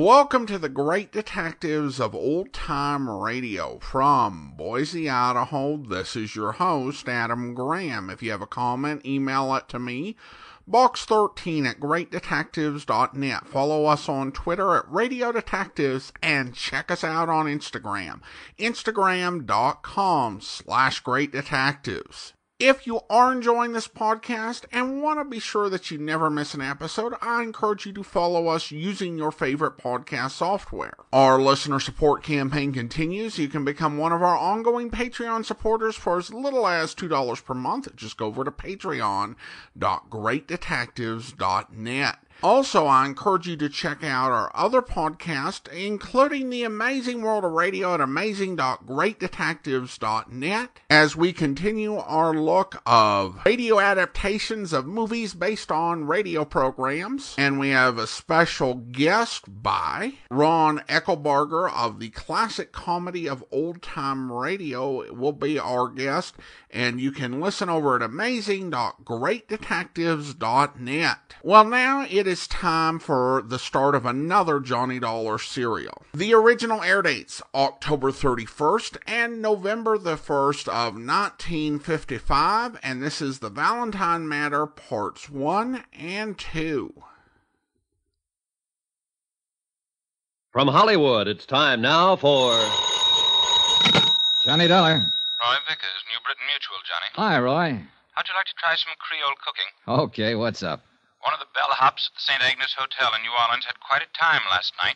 Welcome to the Great Detectives of Old Time Radio. From Boise, Idaho, this is your host, Adam Graham. If you have a comment, email it to me, box13@greatdetectives.net. Follow us on Twitter at Radio Detectives and check us out on Instagram, instagram.com/greatdetectives. If you are enjoying this podcast and want to be sure that you never miss an episode, I encourage you to follow us using your favorite podcast software. Our listener support campaign continues. You can become one of our ongoing Patreon supporters for as little as $2 per month. Just go over to patreon.greatdetectives.net. Also, I encourage you to check out our other podcasts, including The Amazing World of Radio at amazing.greatdetectives.net, as we continue our look of radio adaptations of movies based on radio programs. And we have a special guest by Ron Eckelbarger of the Classic Comedy of Old Time Radio. It will be our guest, and you can listen over at amazing.greatdetectives.net. Well, now it is time for the start of another Johnny Dollar serial. The original air dates, October 31st and November the 1st of 1955, and this is the Valentine Matter Parts 1 and 2. From Hollywood, it's time now for... Johnny Dollar. Roy Vickers, New Britain Mutual, Johnny. Hi, Roy. How'd you like to try some Creole cooking? Okay, what's up? One of the bellhops at the St. Agnes Hotel in New Orleans had quite a time last night.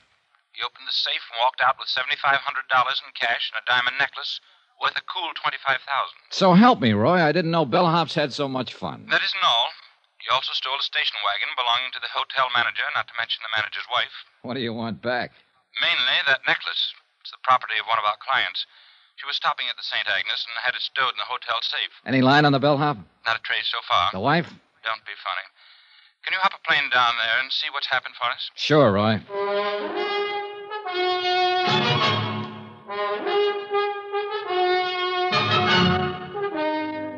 He opened the safe and walked out with $7,500 in cash and a diamond necklace worth a cool $25,000. So help me, Roy. I didn't know bellhops had so much fun. That isn't all. He also stole a station wagon belonging to the hotel manager, not to mention the manager's wife. What do you want back? Mainly that necklace. It's the property of one of our clients. She was stopping at the St. Agnes and had it stowed in the hotel safe. Any line on the bellhop? Not a trace so far. The wife? Don't be funny. Can you hop a plane down there and see what's happened for us? Sure, Roy.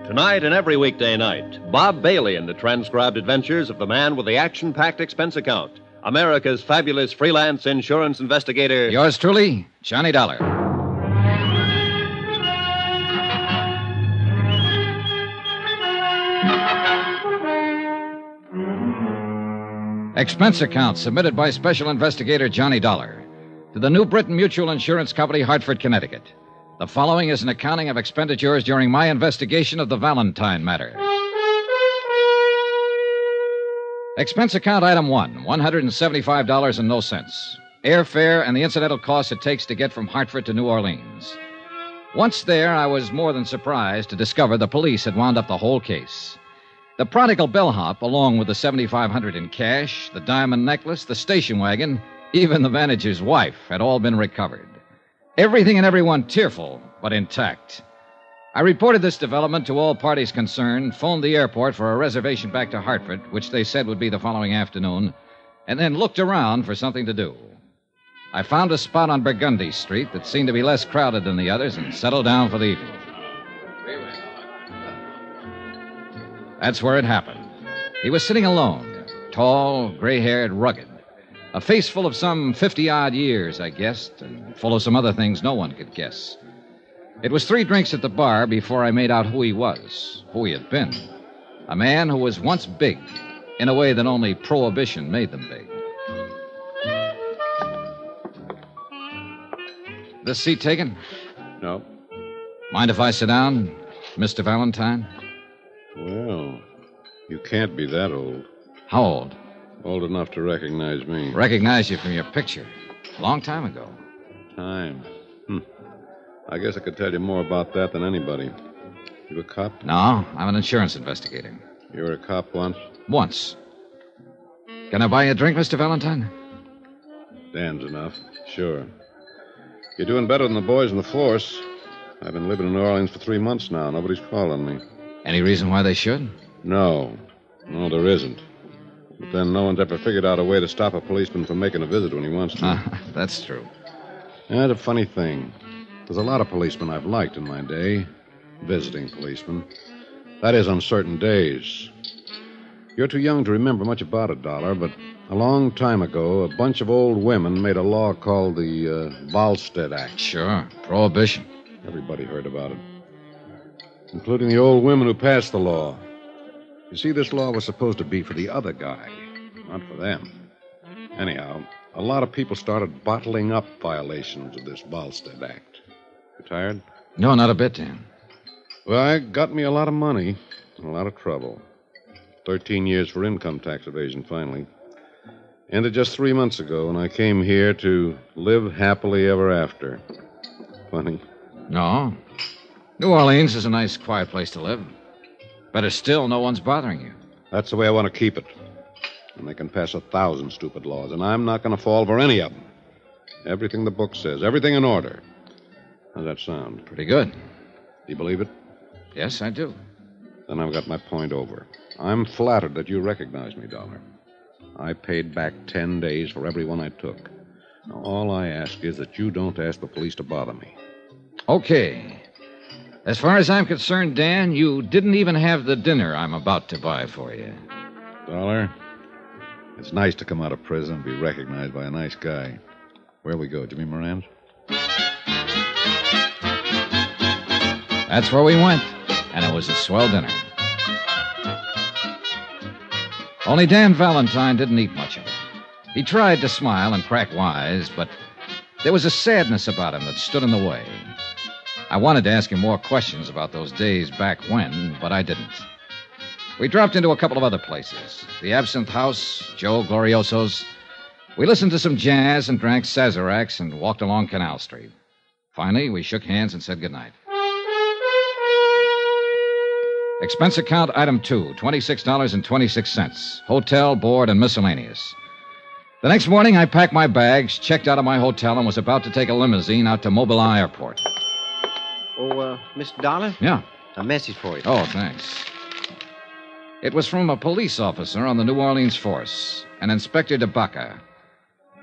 Tonight and every weekday night, Bob Bailey in the transcribed adventures of the man with the action-packed expense account, America's fabulous freelance insurance investigator... Yours truly, Johnny Dollar. Expense account submitted by Special Investigator Johnny Dollar to the New Britain Mutual Insurance Company, Hartford, Connecticut. The following is an accounting of expenditures during my investigation of the Valentine matter. Expense account item 1, $175 and no cents. Airfare and the incidental costs it takes to get from Hartford to New Orleans. Once there, I was more than surprised to discover the police had wound up the whole case. The prodigal bellhop, along with the $7,500 in cash, the diamond necklace, the station wagon, even the manager's wife, had all been recovered. Everything and everyone tearful, but intact. I reported this development to all parties concerned, phoned the airport for a reservation back to Hartford, which they said would be the following afternoon, and then looked around for something to do. I found a spot on Burgundy Street that seemed to be less crowded than the others and settled down for the evening. That's where it happened. He was sitting alone, tall, gray-haired, rugged. A face full of some 50-odd years, I guessed, and full of some other things no one could guess. It was 3 drinks at the bar before I made out who he was, who he had been. A man who was once big, in a way that only Prohibition made them big. This seat taken? No. Mind if I sit down, Mr. Valentine? Well, you can't be that old. How old? Old enough to recognize me. Recognize you from your picture. A long time ago. Time. I guess I could tell you more about that than anybody. You a cop? No, I'm an insurance investigator. You were a cop once? Once. Can I buy you a drink, Mr. Valentine? Damn's enough. Sure. You're doing better than the boys in the force. I've been living in New Orleans for 3 months now. Nobody's called on me. Any reason why they should? No. No, there isn't. But then no one's ever figured out a way to stop a policeman from making a visit when he wants to. That's true. That's a funny thing. There's a lot of policemen I've liked in my day. Visiting policemen. That is, on certain days. You're too young to remember much about it, Dollar, but A long time ago, a bunch of old women made a law called the Volstead Act. Sure. Prohibition. Everybody heard about it, including the old women who passed the law. You see, this law was supposed to be for the other guy, not for them. Anyhow, a lot of people started bottling up violations of this Volstead Act. You tired? No, not a bit, Dan. Well, it got me a lot of money and a lot of trouble. 13 years for income tax evasion, finally. Ended just 3 months ago when I came here to live happily ever after. Funny. No. New Orleans is a nice, quiet place to live. Better still, no one's bothering you. That's the way I want to keep it. And they can pass 1,000 stupid laws, and I'm not going to fall for any of them. Everything the book says, everything in order. How's that sound? Pretty good. Do you believe it? Yes, I do. Then I've got my point over. I'm flattered that you recognize me, Dollar. I paid back 10 days for every one I took. Now, all I ask is that you don't ask the police to bother me. Okay. As far as I'm concerned, Dan, you didn't even have the dinner I'm about to buy for you. Dollar, it's nice to come out of prison and be recognized by a nice guy. Where'll we go, Jimmy Moran's? That's where we went, and it was a swell dinner. Only Dan Valentine didn't eat much of it. He tried to smile and crack wise, but there was a sadness about him that stood in the way. I wanted to ask him more questions about those days back when, but I didn't. We dropped into a couple of other places. The Absinthe House, Joe Glorioso's. We listened to some jazz and drank Sazeracs and walked along Canal Street. Finally, we shook hands and said goodnight. Expense account item 2, $26.26. Hotel, board, and miscellaneous. The next morning, I packed my bags, checked out of my hotel, and was about to take a limousine out to Mobile Airport. Oh, Mr. Dollar? Yeah. A message for you. Oh, thanks. It was from a police officer on the New Orleans force, an Inspector DeBaca.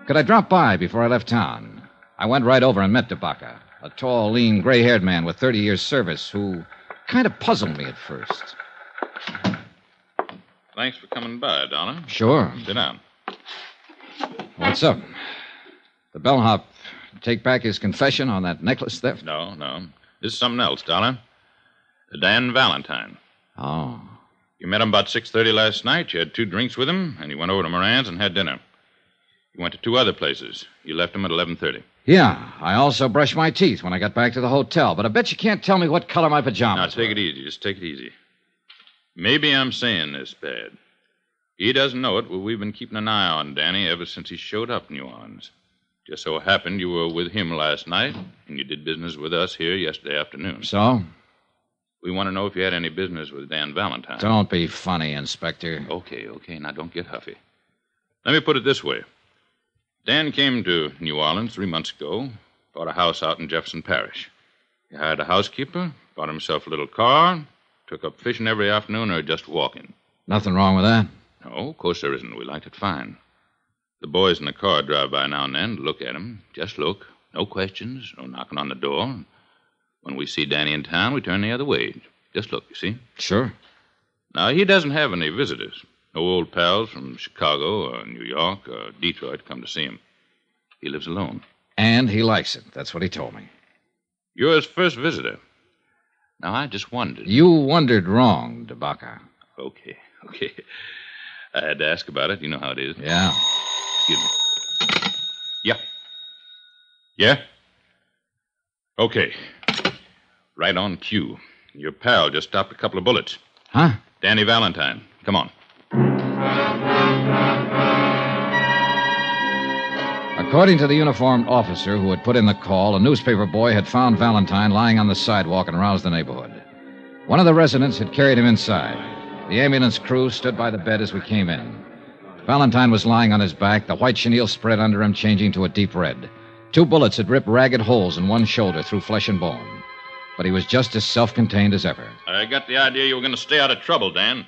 Could I drop by before I left town? I went right over and met DeBaca, a tall, lean, gray-haired man with 30 years' service who kind of puzzled me at first. Thanks for coming by, Dollar. Sure. Sit down. What's up? The bellhop take back his confession on that necklace theft? No. This is something else, Dollar. Dan Valentine. Oh. You met him about 6:30 last night. You had 2 drinks with him, and you went over to Moran's and had dinner. You went to 2 other places. You left him at 11:30. Yeah, I also brushed my teeth when I got back to the hotel, but I bet you can't tell me what color my pajamas Now, take were. it easy. Just take it easy. Maybe I'm saying this bad. He doesn't know it, but we've been keeping an eye on Danny ever since he showed up in New Orleans. Just so happened you were with him last night, and you did business with us here yesterday afternoon. So? We want to know if you had any business with Dan Valentine. Don't be funny, Inspector. Okay. Now, don't get huffy. Let me put it this way. Dan came to New Orleans 3 months ago, bought a house out in Jefferson Parish. He hired a housekeeper, bought himself a little car, took up fishing every afternoon or just walking. Nothing wrong with that? No, of course there isn't. We liked it fine. The boys in the car drive by now and then to look at him. Just look. No questions, no knocking on the door. When we see Danny in town, we turn the other way. Just look, you see? Sure. Now, he doesn't have any visitors. No old pals from Chicago or New York or Detroit come to see him. He lives alone. And he likes it. That's what he told me. You're his first visitor. Now, I just wondered. You wondered wrong, DeBaca. Okay. I had to ask about it. You know how it is. Yeah. Excuse me. Yeah? Okay. Right on cue. Your pal just stopped a couple of bullets. Huh? Danny Valentine. Come on. According to the uniformed officer who had put in the call, a newspaper boy had found Valentine lying on the sidewalk and roused the neighborhood. One of the residents had carried him inside. The ambulance crew stood by the bed as we came in. Valentine was lying on his back, the white chenille spread under him, changing to a deep red. 2 bullets had ripped ragged holes in one shoulder through flesh and bone. But he was just as self-contained as ever. I got the idea you were going to stay out of trouble, Dan.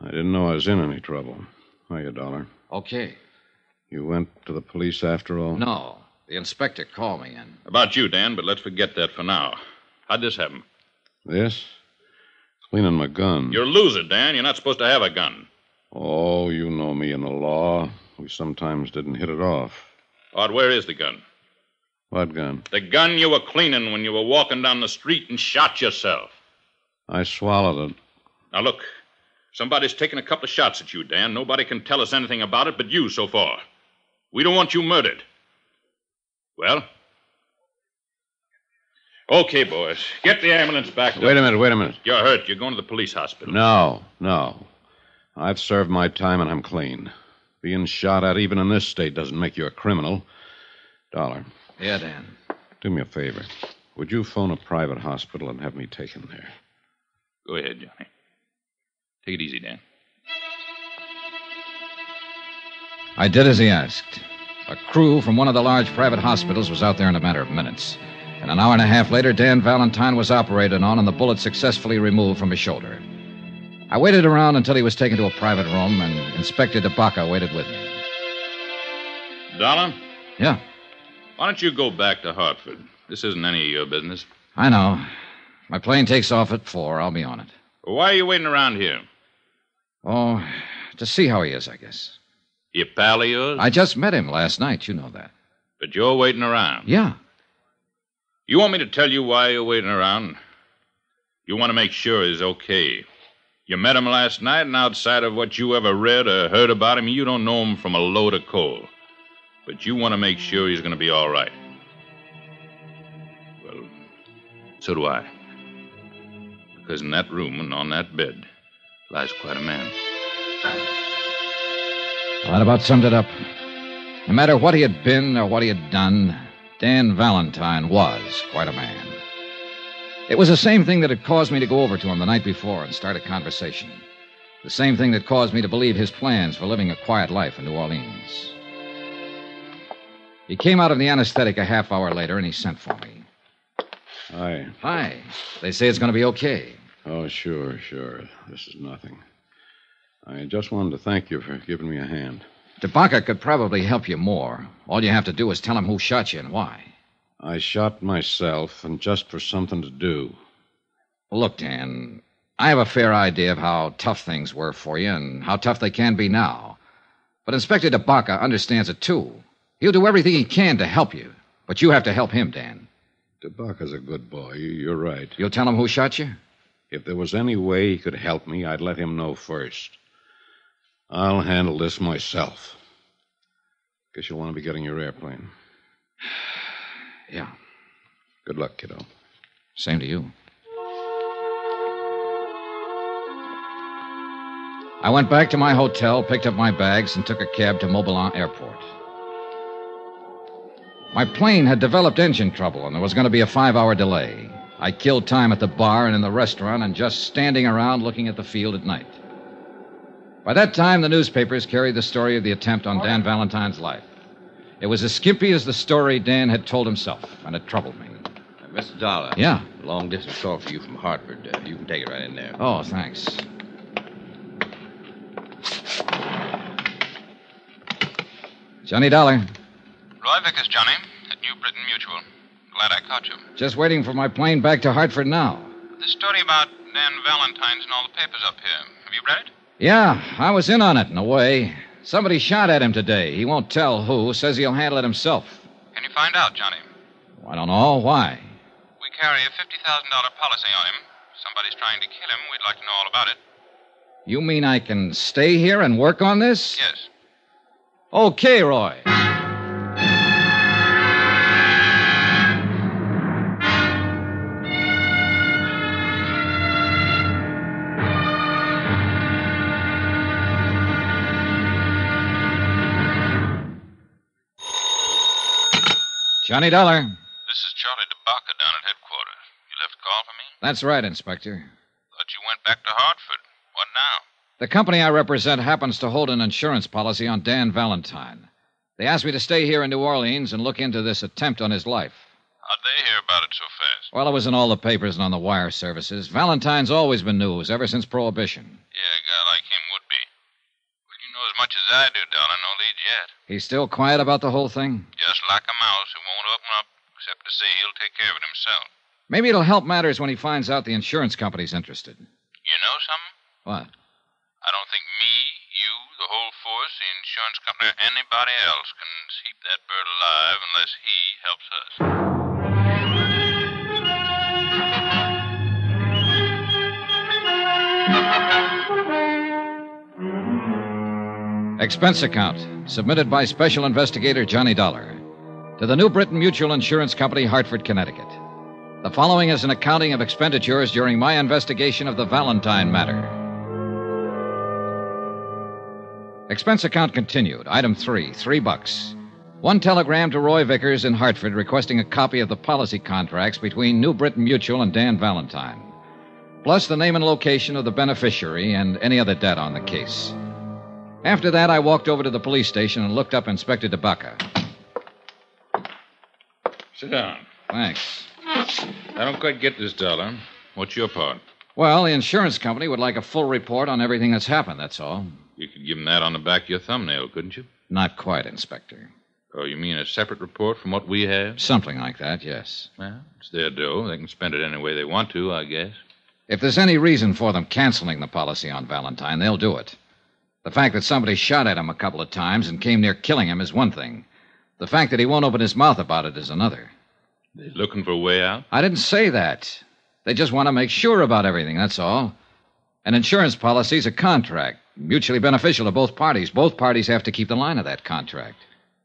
I didn't know I was in any trouble. Hiya, Dollar. Okay. You went to the police after all? No. The inspector called me in. About you, Dan, but let's forget that for now. How'd this happen? This? Cleaning my gun. You're a loser, Dan. You're not supposed to have a gun. Oh, you know me and the law. we sometimes didn't hit it off. Art, where is the gun? What gun? The gun you were cleaning when you were walking down the street and shot yourself. I swallowed it. Now, look. Somebody's taken a couple of shots at you, Dan. Nobody can tell us anything about it but you so far. We don't want you murdered. Well? Okay, boys. Get the ambulance back. Wait a minute. You're hurt. You're going to the police hospital. No. I've served my time and I'm clean. Being shot at even in this state doesn't make you a criminal. Dollar. Yeah, Dan. Do me a favor. Would you phone a private hospital and have me taken there? Go ahead, Johnny. Take it easy, Dan. I did as he asked. A crew from one of the large private hospitals was out there in a matter of minutes. And an hour and a half later, Dan Valentine was operated on and the bullet successfully removed from his shoulder. I waited around until he was taken to a private room, and Inspector DeBacca waited with me. Dollar? Yeah? Why don't you go back to Hartford? This isn't any of your business. I know. My plane takes off at 4. I'll be on it. Well, why are you waiting around here? Oh, to see how he is, I guess. You pal of yours? I just met him last night. You know that. But you're waiting around? Yeah. You want me to tell you why you're waiting around? You want to make sure he's okay. You met him last night, and outside of what you ever read or heard about him, you don't know him from a load of coal. But you want to make sure he's going to be all right. Well, so do I. Because in that room and on that bed lies quite a man. Well, that about summed it up. No matter what he had been or what he had done, Dan Valentine was quite a man. It was the same thing that had caused me to go over to him the night before and start a conversation. The same thing that caused me to believe his plans for living a quiet life in New Orleans. He came out of the anesthetic a half hour later, and he sent for me. Hi. Hi. They say it's going to be okay. Oh, sure. This is nothing. I just wanted to thank you for giving me a hand. DeBacca could probably help you more. All you have to do is tell him who shot you and why. I shot myself, and just for something to do. Look, Dan, I have a fair idea of how tough things were for you and how tough they can be now. But Inspector DeBacca understands it, too. He'll do everything he can to help you. But you have to help him, Dan. DeBacca's a good boy. You're right. You'll tell him who shot you? If there was any way he could help me, I'd let him know first. I'll handle this myself. Guess you'll want to be getting your airplane. Yeah. Good luck, kiddo. Same to you. I went back to my hotel, picked up my bags, and took a cab to Mobilon Airport. My plane had developed engine trouble, and there was going to be a 5-hour delay. I killed time at the bar and in the restaurant and just standing around looking at the field at night. By that time, the newspapers carried the story of the attempt on Dan Valentine's life. It was as skimpy as the story Dan had told himself, and it troubled me. Mr. Dollar. Yeah? Long-distance call for you from Hartford. You can take it right in there. Oh, thanks. Johnny Dollar. Roy Vickers, Johnny, at New Britain Mutual. Glad I caught you. Just waiting for my plane back to Hartford now. This story about Dan Valentine's in all the papers up here. Have you read it? Yeah, I was in on it, in a way. Somebody shot at him today. He won't tell who. Says he'll handle it himself. Can you find out, Johnny? I don't know. Why? We carry a $50,000 policy on him. Somebody's trying to kill him. We'd like to know all about it. You mean I can stay here and work on this? Yes. Okay, Roy. Johnny Dollar. This is Charlie DeBacca down at headquarters. You left a call for me? That's right, Inspector. Thought you went back to Hartford. What now? The company I represent happens to hold an insurance policy on Dan Valentine. They asked me to stay here in New Orleans and look into this attempt on his life. How'd they hear about it so fast? Well, it was in all the papers and on the wire services. Valentine's always been news, ever since Prohibition. Yeah, a guy like him would be. Well, you know as much as I do, Dollar. No leads yet. He's still quiet about the whole thing? Just like a mouse who won't open up, except to say he'll take care of it himself. Maybe it'll help matters when he finds out the insurance company's interested. You know something? What? I don't think me, you, the whole force, the insurance company or anybody else can keep that bird alive unless he helps us. Expense account, submitted by Special Investigator Johnny Dollar to the New Britain Mutual Insurance Company, Hartford, Connecticut. The following is an accounting of expenditures during my investigation of the Valentine matter. Expense account continued. Item 3, $3. One telegram to Roy Vickers in Hartford requesting a copy of the policy contracts between New Britain Mutual and Dan Valentine, plus the name and location of the beneficiary and any other data on the case. After that, I walked over to the police station and looked up Inspector DeBacca. Sit down. Thanks. I don't quite get this, Dollar. What's your part? Well, the insurance company would like a full report on everything that's happened, that's all. You could give them that on the back of your thumbnail, couldn't you? Not quite, Inspector. Oh, you mean a separate report from what we have? Something like that, yes. Well, it's their dough. They can spend it any way they want to, I guess. If there's any reason for them canceling the policy on Valentine, they'll do it. The fact that somebody shot at him a couple of times and came near killing him is one thing. The fact that he won't open his mouth about it is another. They're looking for a way out? I didn't say that. They just want to make sure about everything, that's all. An insurance policy's a contract, mutually beneficial to both parties. Both parties have to keep the line of that contract.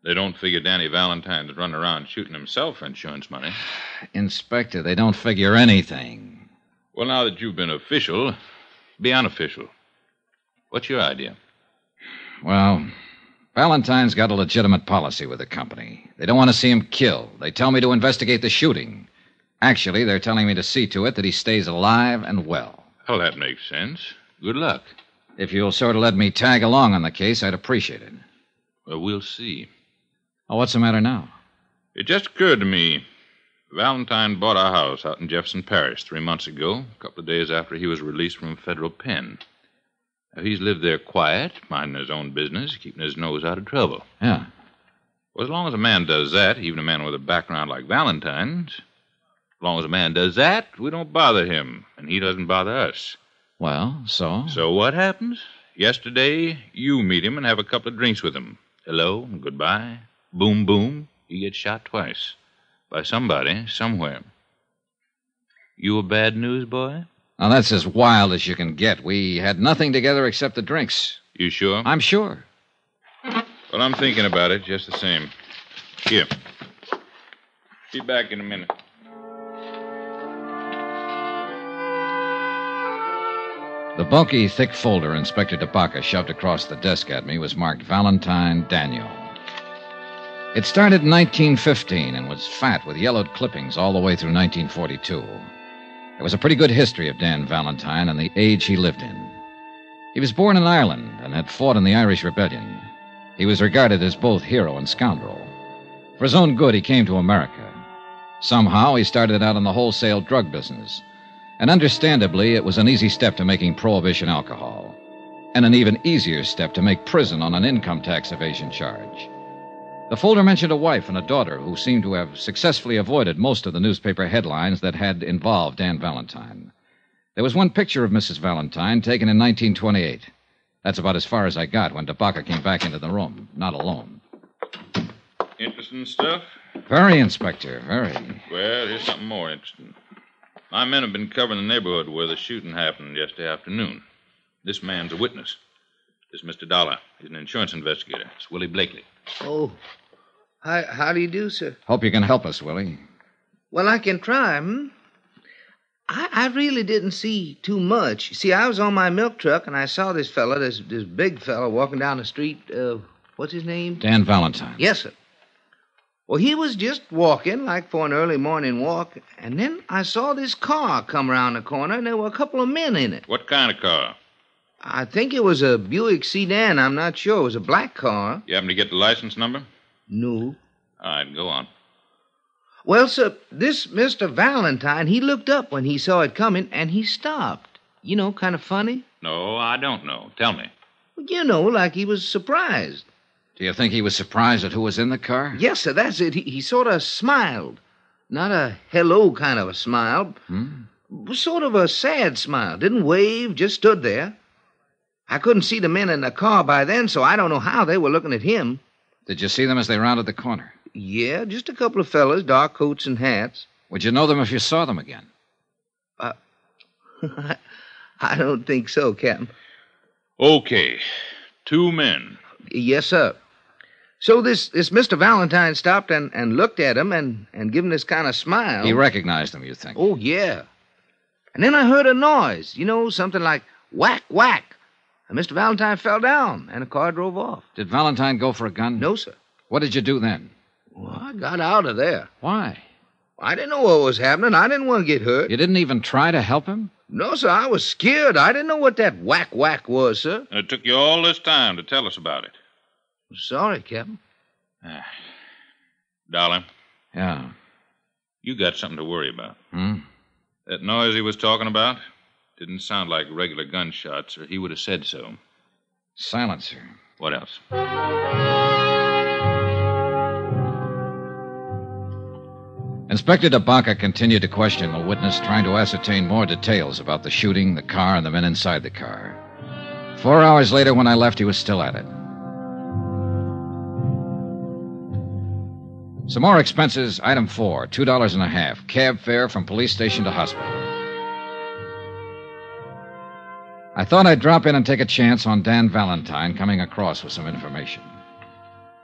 They don't figure Danny Valentine's running around shooting himself for insurance money. Inspector, they don't figure anything. Well, now that you've been official, be unofficial. What's your idea? Well, Valentine's got a legitimate policy with the company. They don't want to see him killed. They tell me to investigate the shooting. Actually, they're telling me to see to it that he stays alive and well. Well, that makes sense. Good luck. If you'll sort of let me tag along on the case, I'd appreciate it. Well, we'll see. Oh, what's the matter now? It just occurred to me. Valentine bought our house out in Jefferson Parish 3 months ago, a couple of days after he was released from a federal pen. Now, he's lived there quiet, minding his own business, keeping his nose out of trouble. Yeah. Well, as long as a man does that, even a man with a background like Valentine's, as long as a man does that, we don't bother him, and he doesn't bother us. Well, so? So what happens? Yesterday, you meet him and have a couple of drinks with him. Hello and goodbye. Boom, boom. He gets shot twice. By somebody, somewhere. You a bad news boy? Now, that's as wild as you can get. We had nothing together except the drinks. You sure? I'm sure. Well, I'm thinking about it just the same. Here. Be back in a minute. The bulky, thick folder Inspector DeBacca shoved across the desk at me was marked Valentine Daniel. It started in 1915 and was fat with yellowed clippings all the way through 1942. There was a pretty good history of Dan Valentine and the age he lived in. He was born in Ireland and had fought in the Irish Rebellion. He was regarded as both hero and scoundrel. For his own good, he came to America. Somehow, he started out in the wholesale drug business. And understandably, it was an easy step to making prohibition alcohol, and an even easier step to make prison on an income tax evasion charge. The folder mentioned a wife and a daughter who seemed to have successfully avoided most of the newspaper headlines that had involved Dan Valentine. There was one picture of Mrs. Valentine taken in 1928. That's about as far as I got when DeBacca came back into the room, not alone. Interesting stuff? Very, Inspector, very. Well, here's something more interesting. My men have been covering the neighborhood where the shooting happened yesterday afternoon. This man's a witness. This is Mr. Dollar. He's an insurance investigator. It's Willie Blakely. Oh, how do you do, sir? Hope you can help us, Willie. Well, I can try, I really didn't see too much. See, I was on my milk truck, and I saw this fella, this big fella, walking down the street. What's his name? Dan Valentine. Yes, sir. Well, he was just walking, like for an early morning walk, and then I saw this car come around the corner, and there were a couple of men in it. What kind of car? I think it was a Buick sedan. I'm not sure. It was a black car. You happen to get the license number? No. All right, go on. Well, sir, this Mr. Valentine, he looked up when he saw it coming, and he stopped. You know, kind of funny. No, I don't know. Tell me. Well, you know, like he was surprised. Do you think he was surprised at who was in the car? Yes, sir, that's it. He sort of smiled. Not a hello kind of a smile. Sort of a sad smile. Didn't wave, just stood there. I couldn't see the men in the car by then, so I don't know how they were looking at him. Did you see them as they rounded the corner? Yeah, just a couple of fellas, dark coats and hats. Would you know them if you saw them again? I don't think so, Captain. Okay. 2 men. Yes, sir. So this Mr. Valentine stopped and looked at him and gave him this kind of smile. He recognized them, you think? Oh, yeah. And then I heard a noise, something like whack, whack. And Mr. Valentine fell down, and a car drove off. Did Valentine go for a gun? No, sir. What did you do then? Well, I got out of there. Why? I didn't know what was happening. I didn't want to get hurt. You didn't even try to help him? No, sir. I was scared. I didn't know what that whack, whack was, sir. And it took you all this time to tell us about it. Sorry, Captain. Dollar, Yeah. you got something to worry about. Hmm? That noise he was talking about didn't sound like regular gunshots, or he would have said so. Silencer. What else? Inspector DeBaca continued to question the witness, trying to ascertain more details about the shooting, the car, and the men inside the car. 4 hours later, when I left, he was still at it. Some more expenses. Item 4, $2.50. Cab fare from police station to hospital. I thought I'd drop in and take a chance on Dan Valentine coming across with some information.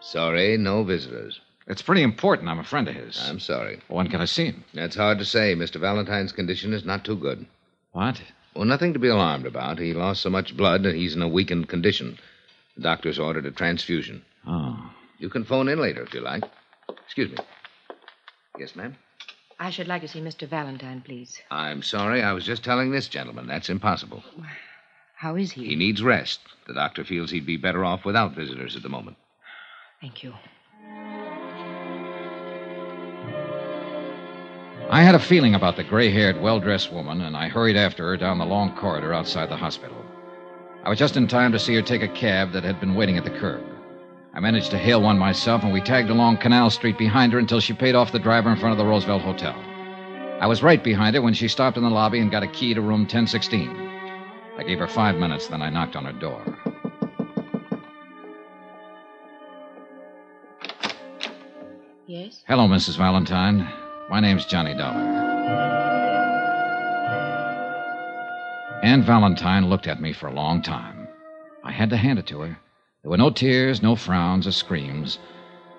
Sorry, no visitors. It's pretty important. I'm a friend of his. I'm sorry. When can I see him? That's hard to say. Mr. Valentine's condition is not too good. What? Well, nothing to be alarmed about. He lost so much blood that he's in a weakened condition. The doctor's ordered a transfusion. Oh. You can phone in later if you like. Excuse me. Yes, ma'am? I should like to see Mr. Valentine, please. I'm sorry. I was just telling this gentleman. That's impossible. How is he? He needs rest. The doctor feels he'd be better off without visitors at the moment. Thank you. I had a feeling about the gray-haired, well-dressed woman, and I hurried after her down the long corridor outside the hospital. I was just in time to see her take a cab that had been waiting at the curb. I managed to hail one myself, and we tagged along Canal Street behind her until she paid off the driver in front of the Roosevelt Hotel. I was right behind her when she stopped in the lobby and got a key to room 1016. I gave her 5 minutes, then I knocked on her door. Yes? Hello, Mrs. Valentine. My name's Johnny Dollar. Ann Valentine looked at me for a long time. I had to hand it to her. There were no tears, no frowns or screams,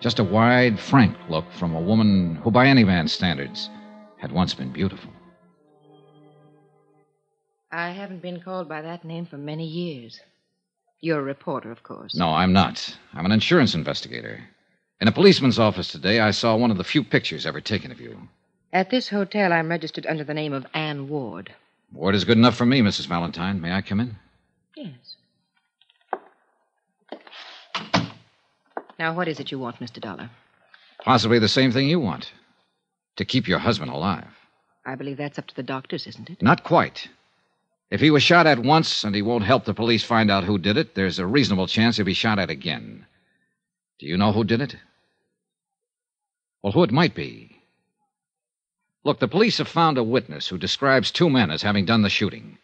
just a wide, frank look from a woman who, by any man's standards, had once been beautiful. I haven't been called by that name for many years. You're a reporter, of course. No, I'm not. I'm an insurance investigator. In a policeman's office today, I saw one of the few pictures ever taken of you. At this hotel, I'm registered under the name of Ann Ward. Ward is good enough for me, Mrs. Valentine. May I come in? Yes. Now, what is it you want, Mr. Dollar? Possibly the same thing you want. To keep your husband alive. I believe that's up to the doctors, isn't it? Not quite. If he was shot at once and he won't help the police find out who did it, there's a reasonable chance he'll be shot at again. Do you know who did it? Well, who it might be. Look, the police have found a witness who describes 2 men as having done the shooting.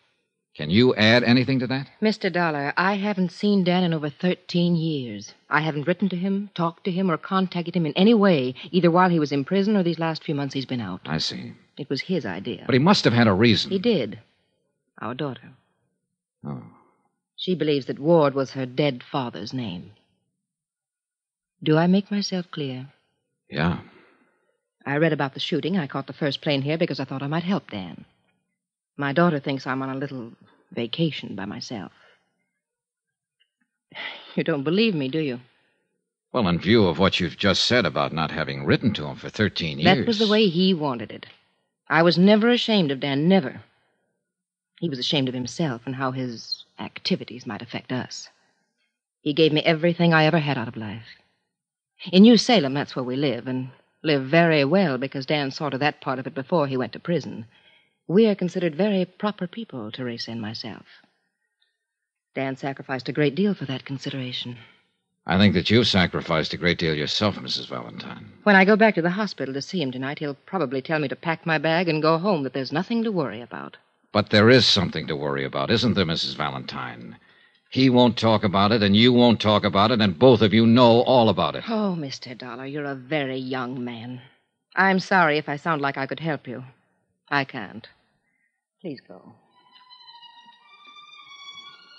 Can you add anything to that? Mr. Dollar, I haven't seen Dan in over 13 years. I haven't written to him, talked to him, or contacted him in any way, either while he was in prison or these last few months he's been out. I see. It was his idea. But he must have had a reason. He did. Our daughter. Oh. She believes that Ward was her dead father's name. Do I make myself clear? Yeah. I read about the shooting. I caught the first plane here because I thought I might help Dan. My daughter thinks I'm on a little vacation by myself. You don't believe me, do you? Well, in view of what you've just said about not having written to him for 13 years... That was the way he wanted it. I was never ashamed of Dan, never. He was ashamed of himself and how his activities might affect us. He gave me everything I ever had out of life. In New Salem, that's where we live, and live very well because Dan saw to that part of it before he went to prison. We are considered very proper people, Teresa and myself. Dan sacrificed a great deal for that consideration. I think that you've sacrificed a great deal yourself, Mrs. Valentine. When I go back to the hospital to see him tonight, he'll probably tell me to pack my bag and go home, that there's nothing to worry about. But there is something to worry about, isn't there, Mrs. Valentine? He won't talk about it, and you won't talk about it, and both of you know all about it. Oh, Mr. Dollar, you're a very young man. I'm sorry if I sound like I could help you. I can't. Please go.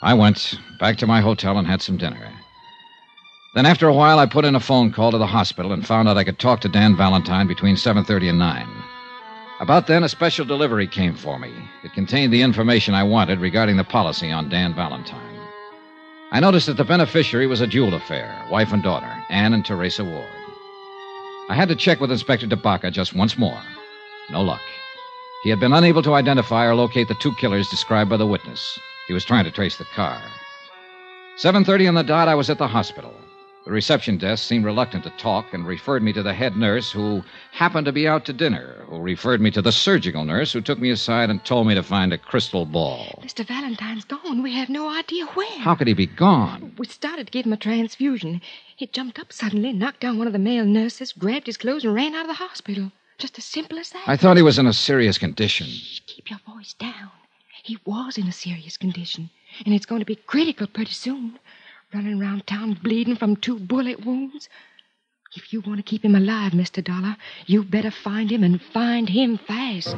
I went back to my hotel and had some dinner. Then after a while, I put in a phone call to the hospital and found out I could talk to Dan Valentine between 7:30 and 9. About then, a special delivery came for me. It contained the information I wanted regarding the policy on Dan Valentine. I noticed that the beneficiary was a dual affair, wife and daughter, Ann and Teresa Ward. I had to check with Inspector DeBaca just once more. No luck. He had been unable to identify or locate the two killers described by the witness. He was trying to trace the car. 7:30 on the dot, I was at the hospital. The reception desk seemed reluctant to talk and referred me to the head nurse, who happened to be out to dinner, who referred me to the surgical nurse, who took me aside and told me to find a crystal ball. Mr. Valentine's gone. We have no idea where. How could he be gone? We started to give him a transfusion. He jumped up suddenly, knocked down one of the male nurses, grabbed his clothes, and ran out of the hospital. Just as simple as that. I thought he was in a serious condition. Shh, keep your voice down. He was in a serious condition, and it's going to be critical pretty soon. Running around town bleeding from 2 bullet wounds. If you want to keep him alive, Mr. Dollar, you better find him and find him fast.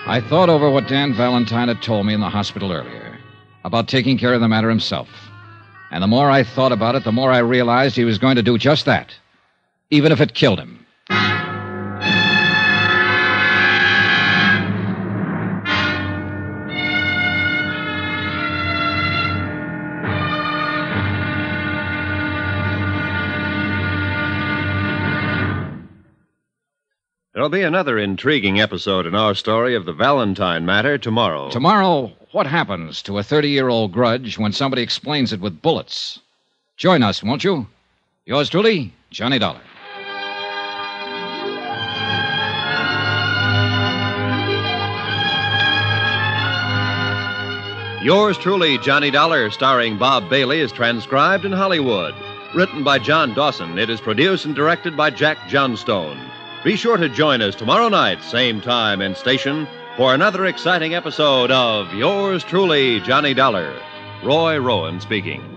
I thought over what Dan Valentine had told me in the hospital earlier, about taking care of the matter himself. And the more I thought about it, the more I realized he was going to do just that, even if it killed him. There'll be another intriguing episode in our story of the Valentine matter tomorrow. Tomorrow, what happens to a 30-year-old grudge when somebody explains it with bullets? Join us, won't you? Yours truly, Johnny Dollar. Yours truly, Johnny Dollar, starring Bob Bailey, is transcribed in Hollywood. Written by John Dawson, it is produced and directed by Jack Johnstone. Be sure to join us tomorrow night, same time and station, for another exciting episode of Yours truly, Johnny Dollar. Roy Rowan speaking.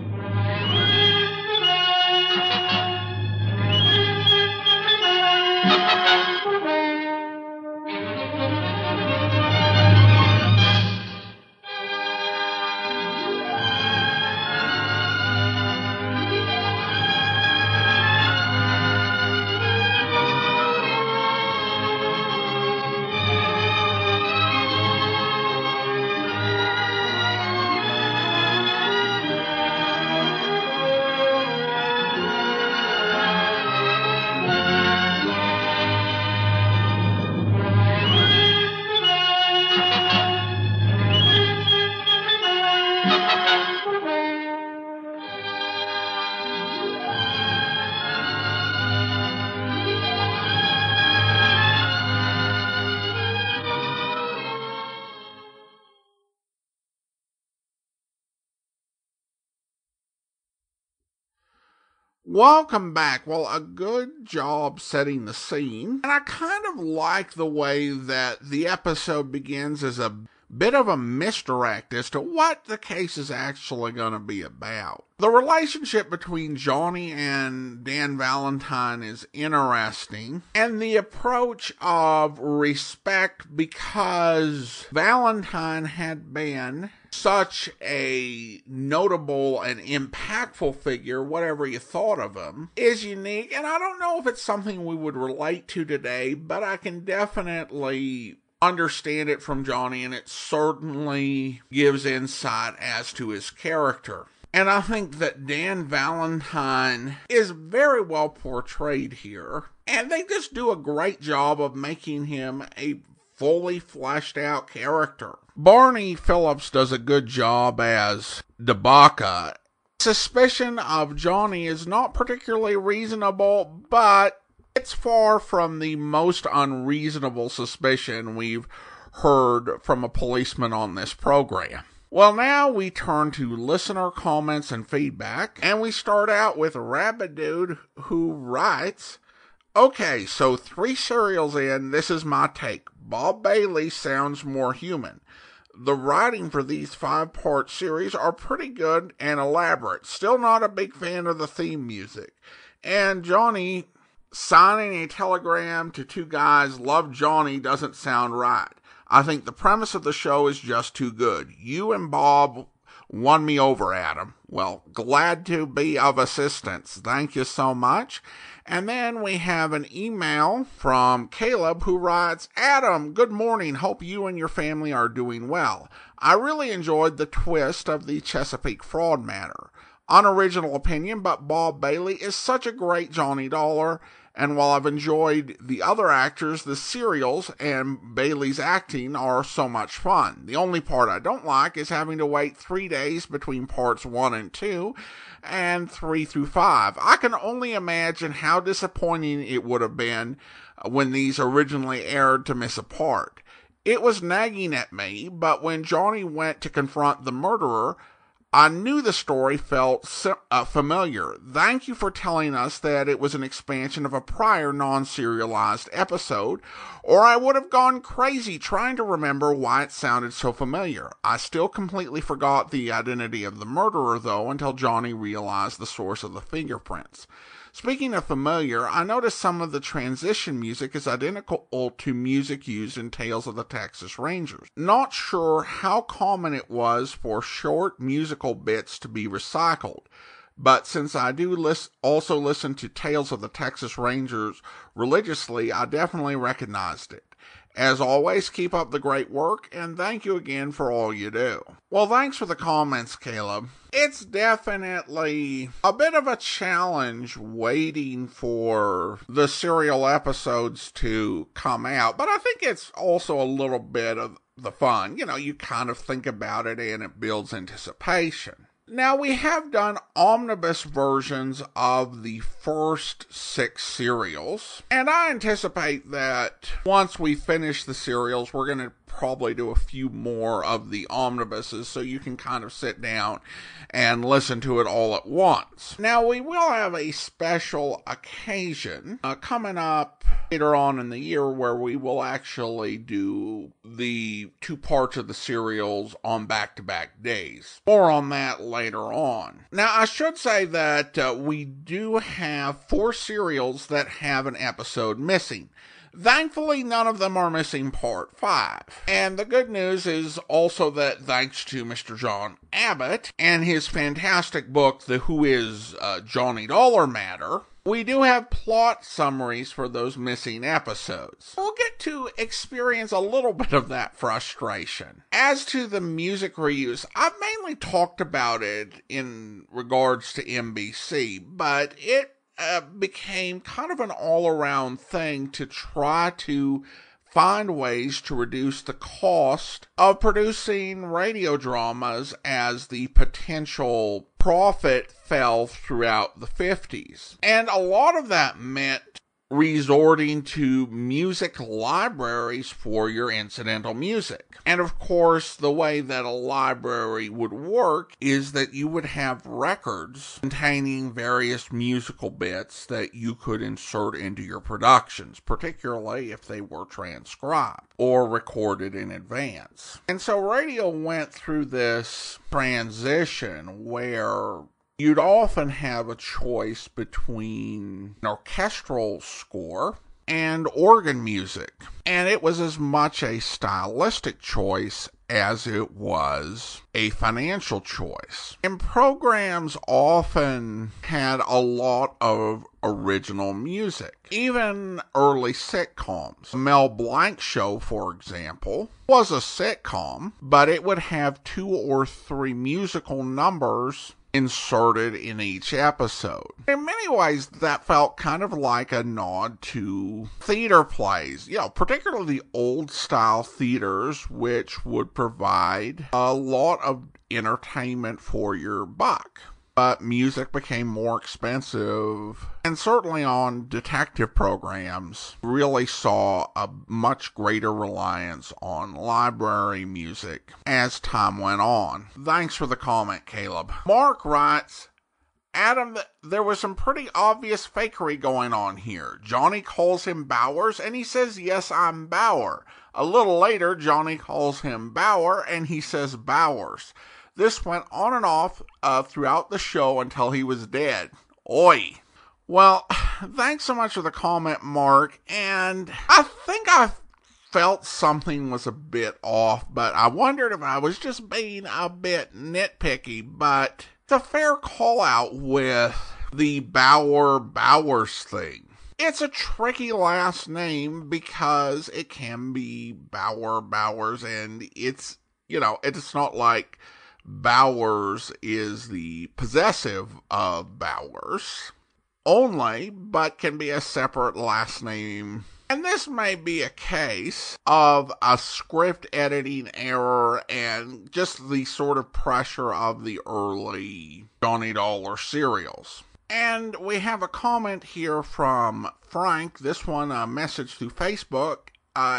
Welcome back. Well, a good job setting the scene. And I kind of like the way that the episode begins as a bit of a misdirect as to what the case is actually going to be about. The relationship between Johnny and Dan Valentine is interesting, and the approach of respect, because Valentine had been such a notable and impactful figure, whatever you thought of him, is unique. And I don't know if it's something we would relate to today, but I can definitely understand it from Johnny, and it certainly gives insight as to his character. And I think that Dan Valentine is very well portrayed here, and they just do a great job of making him a fully fleshed out character. Barney Phillips does a good job as DeBaca. Suspicion of Johnny is not particularly reasonable, but it's far from the most unreasonable suspicion we've heard from a policeman on this program. Well, now we turn to listener comments and feedback, and we start out with Rabbit Dude, who writes, "Okay, so 3 serials in, this is my take. Bob Bailey sounds more human. The writing for these 5-part series are pretty good and elaborate. Still not a big fan of the theme music. And Johnny signing a telegram to 2 guys, love Johnny, doesn't sound right. I think the premise of the show is just too good. You and Bob won me over, Adam. Well, glad to be of assistance. Thank you so much. And then we have an email from Caleb who writes, Adam, good morning. Hope you and your family are doing well. I really enjoyed the twist of the Chesapeake fraud matter. Unoriginal opinion, but Bob Bailey is such a great Johnny Dollar. And while I've enjoyed the other actors, the serials and Bailey's acting are so much fun. The only part I don't like is having to wait 3 days between parts 1 and 2 and 3 through 5. I can only imagine how disappointing it would have been when these originally aired to miss a part. It was nagging at me, but when Johnny went to confront the murderer, I knew the story felt familiar. Thank you for telling us that it was an expansion of a prior non-serialized episode, or I would have gone crazy trying to remember why it sounded so familiar. I still completely forgot the identity of the murderer, though, until Johnny realized the source of the fingerprints. Speaking of familiar, I noticed some of the transition music is identical to music used in Tales of the Texas Rangers. Not sure how common it was for short musical bits to be recycled, but since I do also listen to Tales of the Texas Rangers religiously, I definitely recognized it. As always, keep up the great work, and thank you again for all you do. Well, thanks for the comments, Caleb. It's definitely a bit of a challenge waiting for the serial episodes to come out, but I think it's also a little bit of the fun. You know, you kind of think about it and it builds anticipation. Now, we have done omnibus versions of the first 6 serials, and I anticipate that once we finish the serials, we're going to probably do a few more of the omnibuses so you can kind of sit down and listen to it all at once. Now, we will have a special occasion coming up later on in the year where we will actually do the 2 parts of the serials on back-to-back days. More on that later on. Now, I should say that we do have 4 serials that have an episode missing. Thankfully, none of them are missing part 5. And the good news is also that thanks to Mr. John Abbott and his fantastic book, The Who Is Johnny Dollar Matter, we do have plot summaries for those missing episodes. We'll get to experience a little bit of that frustration. As to the music reuse, I've mainly talked about it in regards to NBC, but it became kind of an all-around thing to try to find ways to reduce the cost of producing radio dramas as the potential profit fell throughout the 50s. And a lot of that meant resorting to music libraries for your incidental music. And of course, the way that a library would work is that you would have records containing various musical bits that you could insert into your productions, particularly if they were transcribed or recorded in advance. And so radio went through this transition where you'd often have a choice between an orchestral score and organ music, and it was as much a stylistic choice as it was a financial choice. And programs often had a lot of original music. Even early sitcoms. The Mel Blanc Show, for example, was a sitcom, but it would have 2 or 3 musical numbers inserted in each episode. In many ways, that felt kind of like a nod to theater plays, particularly the old-style theaters, which would provide a lot of entertainment for your buck. But music became more expensive, and certainly on detective programs, really saw a much greater reliance on library music as time went on. Thanks for the comment, Caleb. Mark writes, Adam, there was some pretty obvious fakery going on here. Johnny calls him Bowers, and he says, yes, I'm Bauer. A little later, Johnny calls him Bauer, and he says Bowers. This went on and off throughout the show until he was dead. Oi. Well, thanks so much for the comment, Mark, and I think I felt something was a bit off, but I wondered if I was just being a bit nitpicky, but it's a fair call out with the Bowers thing. It's a tricky last name because it can be Bowers, and it's not like Bowers is the possessive of Bowers only, but can be a separate last name. And this may be a case of a script editing error and just the sort of pressure of the early Johnny Dollar serials. And we have a comment here from Frank, this one a message through Facebook.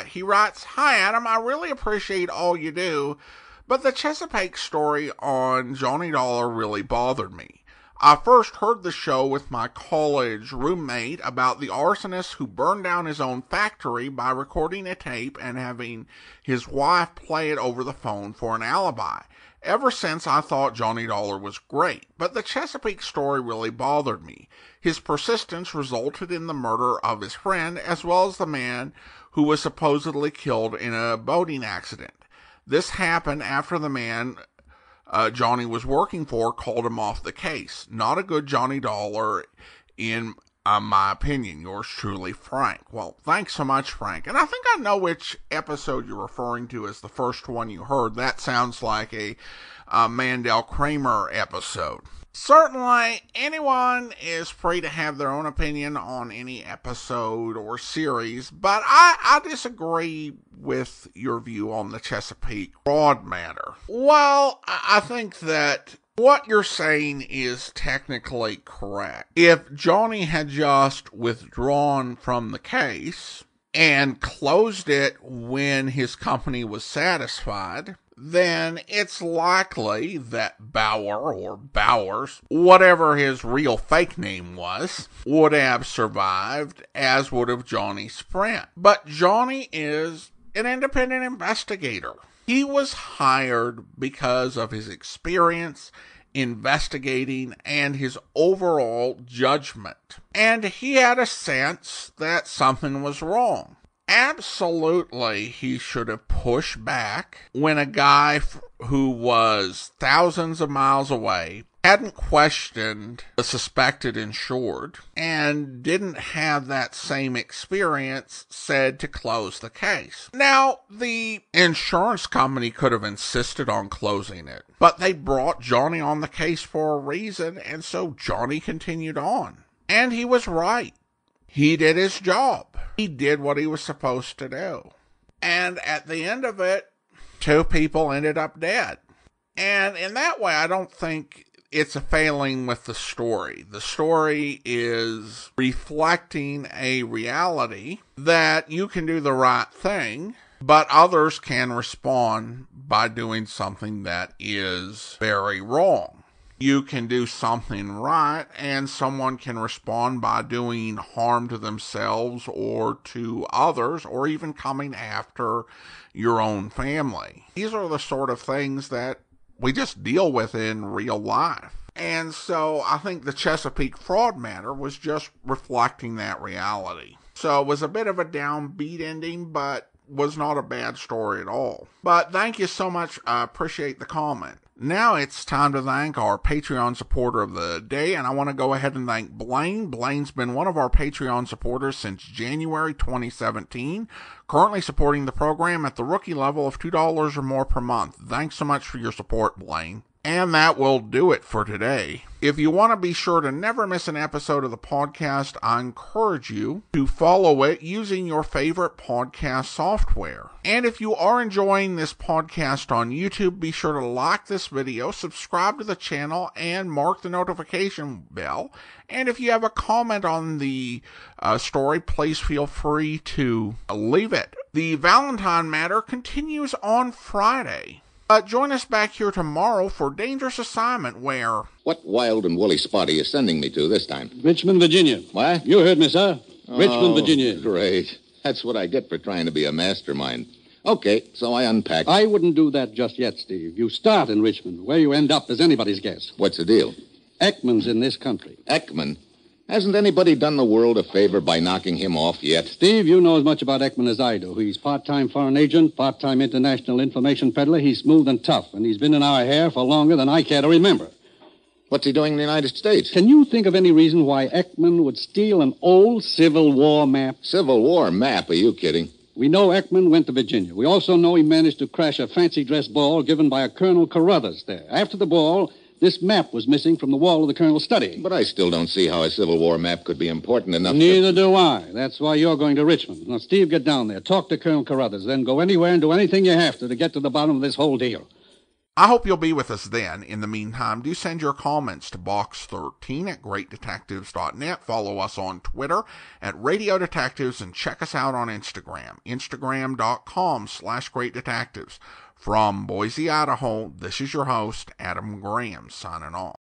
He writes, "Hi Adam, I really appreciate all you do, but the Chesapeake story on Johnny Dollar really bothered me. I first heard the show with my college roommate about the arsonist who burned down his own factory by recording a tape and having his wife play it over the phone for an alibi. Ever since, I thought Johnny Dollar was great, but the Chesapeake story really bothered me. His persistence resulted in the murder of his friend, as well as the man who was supposedly killed in a boating accident. This happened after the man Johnny was working for called him off the case. Not a good Johnny Dollar, in my opinion. Yours truly, Frank." Well, thanks so much, Frank. And I think I know which episode you're referring to as the first one you heard. That sounds like a Mandel Kramer episode. Certainly, anyone is free to have their own opinion on any episode or series, but I disagree with your view on the Chesapeake fraud matter. Well, I think that what you're saying is technically correct. If Johnny had just withdrawn from the case and closed it when his company was satisfied, then it's likely that Bauer or Bowers, whatever his real fake name was, would have survived, as would have Johnny's friend. But Johnny is an independent investigator. He was hired because of his experience investigating and his overall judgment. And he had a sense that something was wrong. Absolutely, he should have pushed back when a guy who was thousands of miles away hadn't questioned the suspected insured and didn't have that same experience said to close the case. Now, the insurance company could have insisted on closing it, but they brought Johnny on the case for a reason, and so Johnny continued on. And he was right. He did his job. He did what he was supposed to do. And at the end of it, 2 people ended up dead. And in that way, I don't think it's a failing with the story. The story is reflecting a reality that you can do the right thing, but others can respond by doing something that is very wrong. You can do something right, and someone can respond by doing harm to themselves or to others, or even coming after your own family. These are the sort of things that we just deal with in real life. And so I think the Chesapeake fraud matter was just reflecting that reality. So it was a bit of a downbeat ending, but was not a bad story at all. But thank you so much. I appreciate the comment. Now it's time to thank our Patreon supporter of the day, and I want to go ahead and thank Blaine. Blaine's been one of our Patreon supporters since January 2017, currently supporting the program at the rookie level of $2 or more per month. Thanks so much for your support, Blaine. And that will do it for today. If you want to be sure to never miss an episode of the podcast, I encourage you to follow it using your favorite podcast software. And if you are enjoying this podcast on YouTube, be sure to like this video, subscribe to the channel, and mark the notification bell. And if you have a comment on the story, please feel free to leave it. The Valentine matter continues on Friday. Join us back here tomorrow for Dangerous Assignment, where... What wild and woolly spot are you sending me to this time? Richmond, Virginia. What? You heard me, sir. Richmond, Virginia. Great. That's what I get for trying to be a mastermind. Okay, so I unpack. I wouldn't do that just yet, Steve. You start in Richmond. Where you end up is anybody's guess. What's the deal? Ekman's in this country. Ekman? Hasn't anybody done the world a favor by knocking him off yet? Steve, you know as much about Ekman as I do. He's part-time foreign agent, part-time international information peddler. He's smooth and tough, and he's been in our hair for longer than I care to remember. What's he doing in the United States? Can you think of any reason why Ekman would steal an old Civil War map? Civil War map? Are you kidding? We know Ekman went to Virginia. We also know he managed to crash a fancy dress ball given by a Colonel Carruthers there. After the ball, this map was missing from the wall of the Colonel's study. But I still don't see how a Civil War map could be important enough Neither do I. That's why you're going to Richmond. Now, Steve, get down there. Talk to Colonel Carruthers. Then go anywhere and do anything you have to get to the bottom of this whole deal. I hope you'll be with us then. In the meantime, do send your comments to box13@greatdetectives.net. Follow us on Twitter at Radio Detectives and check us out on Instagram, instagram.com/greatdetectives. From Boise, Idaho, this is your host, Adam Graham, signing off.